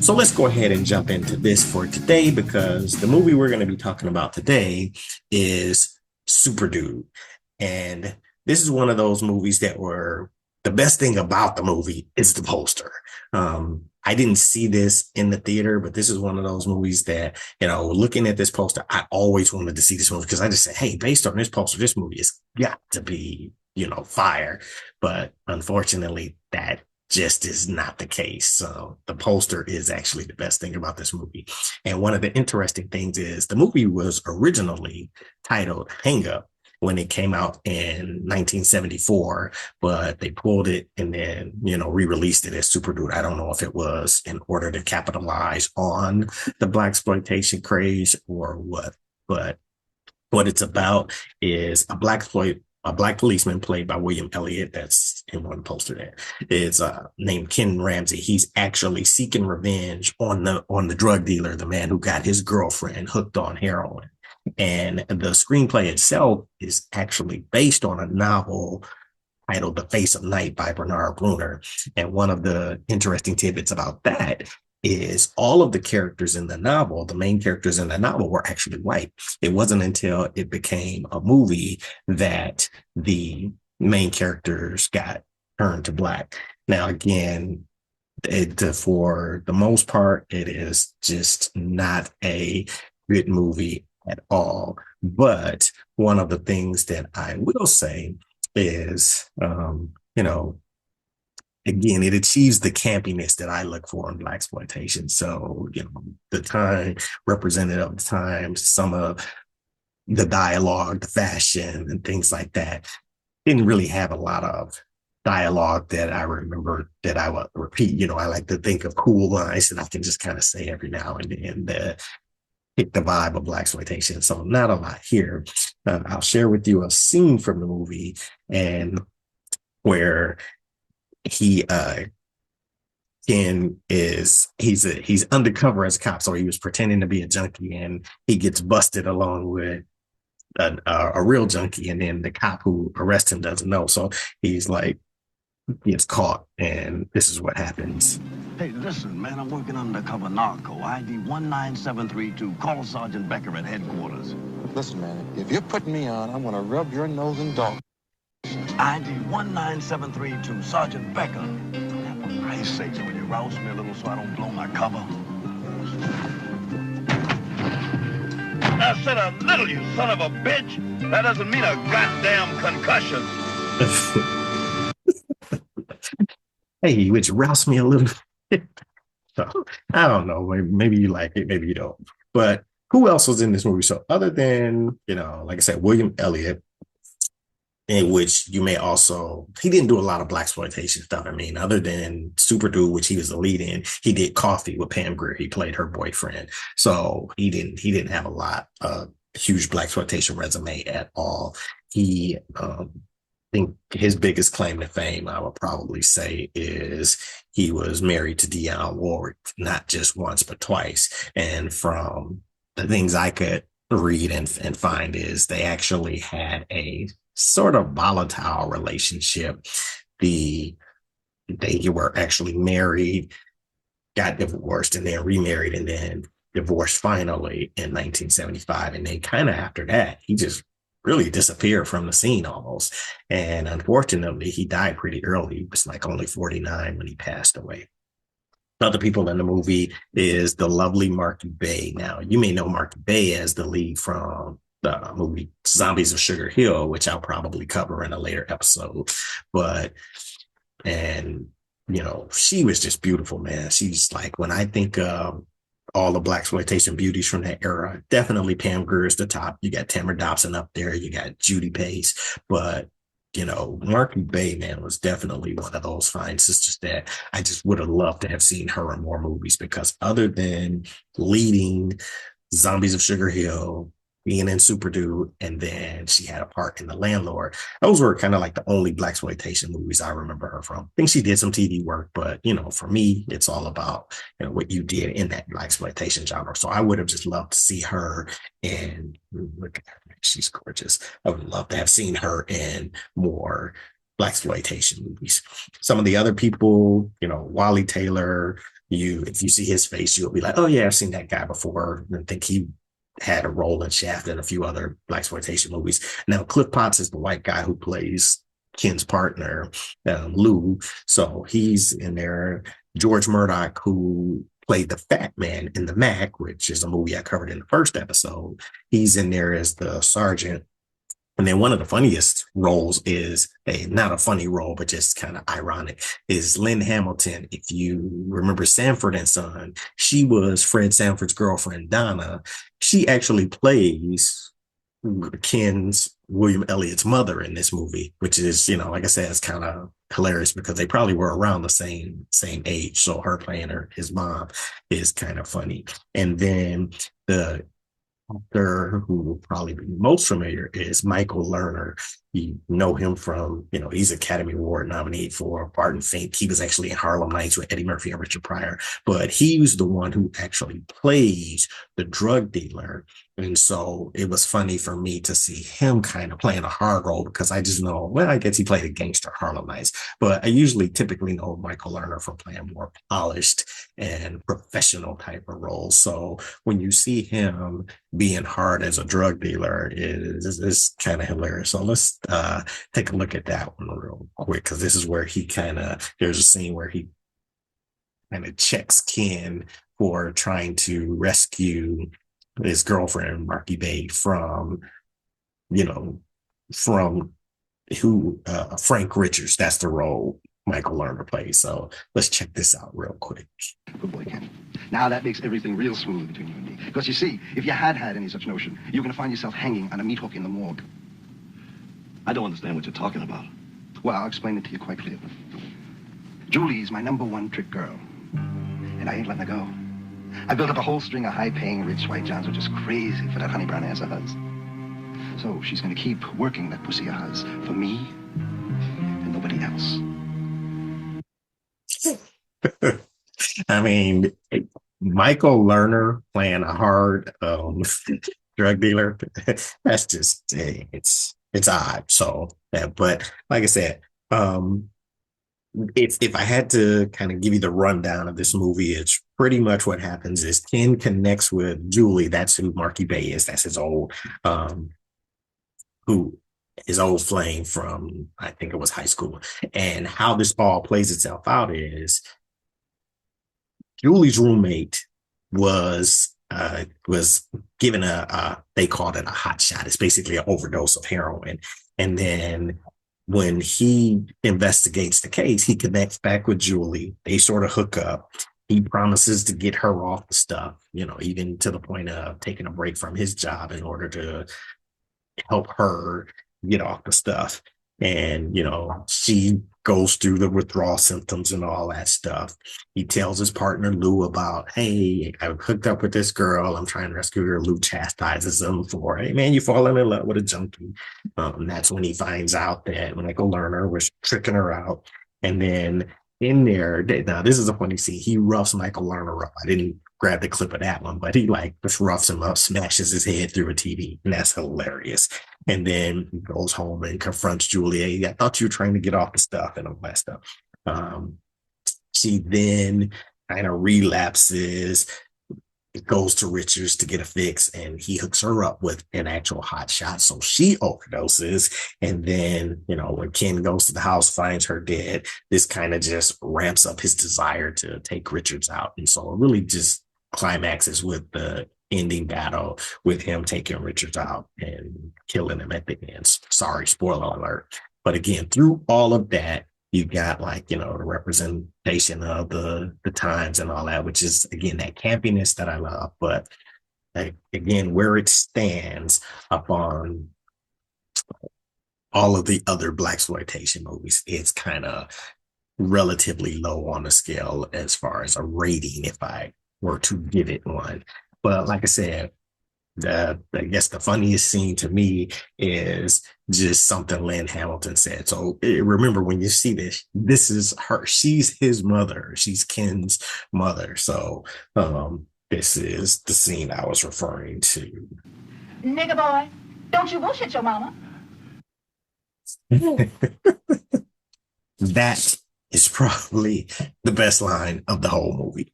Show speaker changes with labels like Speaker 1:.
Speaker 1: So let's go ahead and jump into this for today because the movie we're going to be talking about today is Superdude. And this is one of those movies that were the best thing about the movie is the poster. I didn't see this in the theater, but this is one of those movies that, looking at this poster, I always wanted to see this movie because I just said, hey, based on this poster, this movie has got to be, fire. But unfortunately, that just is not the case. So the poster is actually the best thing about this movie. And one of the interesting things is the movie was originally titled Hang Up when it came out in 1974, but they pulled it and then, re-released it as Superdude. I don't know if it was in order to capitalize on the Blaxploitation craze or what, but what it's about is a black policeman played by William Elliott. That's in one poster there. Is named Ken Ramsey. He's actually seeking revenge on the drug dealer, the man who got his girlfriend hooked on heroin. And the screenplay itself is actually based on a novel titled The Face of Night by Bernard Bruner. And one of the interesting tidbits about that is all of the characters in the novel, the main characters in the novel were actually white. It wasn't until it became a movie that the main characters got turned to black. Now, again, for the most part, it is just not a good movie at all. But one of the things that I will say is, again, it achieves the campiness that I look for in Blaxploitation. So, the time represented of the times, some of the dialogue, the fashion, and things like that didn't really have a lot of dialogue that I remember that I would repeat. I like to think of cool lines that I can just kind of say every now and then that hit the vibe of Blaxploitation. So not a lot here. I'll share with you a scene from the movie and where he he's undercover as a cop, so he was pretending to be a junkie, and he gets busted along with a real junkie, and then the cop who arrests him doesn't know, so he's like gets caught, and this is what happens.
Speaker 2: Hey, listen, man, I'm working undercover narco. ID 19732. Call Sergeant Becker at headquarters.
Speaker 3: Listen, man, if you're putting me on, I'm gonna rub your nose in dog.
Speaker 2: ID 19732, Sergeant Becker. For Christ's sake, will you rouse me a little so I don't blow my cover? I said a little, you son of a bitch. That doesn't mean a goddamn concussion.
Speaker 1: Hey, would you rouse me a little? So, I don't know. Maybe you like it, maybe you don't. But who else was in this movie? So other than, like I said, William Elliott, in which you may also, he didn't do a lot of Blaxploitation stuff. I mean, other than Superdude, which he was the lead in, he did Coffee with Pam Grier. He played her boyfriend. So he didn't have a lot of huge Blaxploitation resume at all. He, I think his biggest claim to fame, I would probably say, is he was married to Dionne Warwick, not just once, but twice. And from the things I could read and find is they actually had a sort of volatile relationship. They were actually married, got divorced, and then remarried, and then divorced finally in 1975. And then kind of after that, he just really disappeared from the scene almost. And unfortunately, he died pretty early. He was like only 49 when he passed away. Other people in the movie is the lovely Marky Bay. Now, you may know Marky Bay as the lead from the movie Zombies of Sugar Hill, which I'll probably cover in a later episode. She was just beautiful, man. She's like, when I think of all the Blaxploitation beauties from that era, definitely Pam Grier is the top. You got Tamara Dobson up there. You got Judy Pace. But, Marky Bay, man, was definitely one of those fine sisters that I just would have loved to have seen her in more movies, because other than leading Zombies of Sugar Hill, being in Superdude, and then she had a part in The Landlord. Those were kind of like the only Blaxploitation movies I remember her from. I think she did some TV work, but for me, it's all about what you did in that Blaxploitation genre. So I would have just loved to see her, and look at her, she's gorgeous. I would love to have seen her in more Blaxploitation movies. Some of the other people, Wally Taylor, if you see his face, you'll be like, oh yeah, I've seen that guy before. And I think he had a role in Shaft and a few other Blaxploitation movies. Now, Cliff Potts is the white guy who plays Ken's partner, Lou. So he's in there. George Murdoch, who played the fat man in The Mac, which is a movie I covered in the first episode. He's in there as the sergeant. And then one of the funniest roles is not a funny role, but just kind of ironic, is Lynn Hamilton. If you remember Sanford and Son, she was Fred Sanford's girlfriend, Donna. She actually plays Ken's William Elliot's mother in this movie, which is, like I said, it's kind of hilarious because they probably were around the same age. So her playing his mom is kind of funny. And then the actor who will probably be most familiar is Michael Lerner. You know him from, he's Academy Award nominee for Barton Fink. He was actually in Harlem Nights with Eddie Murphy and Richard Pryor, but he was the one who actually plays the drug dealer. And so it was funny for me to see him kind of playing a hard role because I just know, well, I guess he played a gangster Harlem Nights, but I typically know Michael Lerner from playing more polished and professional type of roles. So when you see him being hard as a drug dealer is kind of hilarious. So let's take a look at that one real quick because this is where there's a scene where he kind of checks Ken for trying to rescue his girlfriend Marky Bay from from who Frank Richards. That's the role Michael Lerner plays. So let's check this out real quick.
Speaker 4: Good boy, Ken. Now that makes everything real smooth between you and me. Because you see, if you had any such notion, you're going to find yourself hanging on a meat hook in the morgue.
Speaker 2: I don't understand what you're talking about.
Speaker 4: Well, I'll explain it to you quite clearly. Julie's my #1 trick girl. And I ain't letting her go. I built up a whole string of high-paying rich white johns who are just crazy for that honey brown ass of hers. So she's going to keep working that pussy of hers for me and nobody else.
Speaker 1: I mean, Michael Lerner playing a hard drug dealer. That's just it's odd. So, but like I said, if I had to kind of give you the rundown of this movie, it's pretty much what happens is Ken connects with Julie. That's who Marky Bay is. That's his old flame from, I think it was high school. And how this all plays itself out is Julie's roommate was given they called it a hot shot. It's basically an overdose of heroin. And then when he investigates the case, he connects back with Julie. They sort of hook up. He promises to get her off the stuff, even to the point of taking a break from his job in order to help her get off the stuff. And, she goes through the withdrawal symptoms and all that stuff. He tells his partner, Lou, about, hey, I hooked up with this girl. I'm trying to rescue her. Lou chastises him for, hey, man, you falling in love with a junkie. That's when he finds out that Michael Lerner was tricking her out. And then in there, now this is a funny scene. He roughs Michael Lerner up. I didn't grab the clip of that one, but he just roughs him up, smashes his head through a TV. And that's hilarious. And then he goes home and confronts Julia. Hey, I thought you were trying to get off the stuff and all that stuff. She then kind of relapses, goes to Richards to get a fix, and he hooks her up with an actual hot shot. So she overdoses. And then, when Ken goes to the house, finds her dead, this kind of just ramps up his desire to take Richards out. And so it really just climaxes with the ending battle with him taking Richards out and killing him at the end. Sorry, spoiler alert. But again, through all of that, you got the representation of the times and all that, which is, again, that campiness that I love. But again, where it stands upon all of the other Blaxploitation movies, it's kind of relatively low on the scale as far as a rating if I were to give it one. But like I said, I guess the funniest scene to me is just something Lynn Hamilton said. So remember, when you see this is her. She's his mother. She's Ken's mother. So this is the scene I was referring to.
Speaker 5: Nigga boy, don't you bullshit your mama.
Speaker 1: That is probably the best line of the whole movie.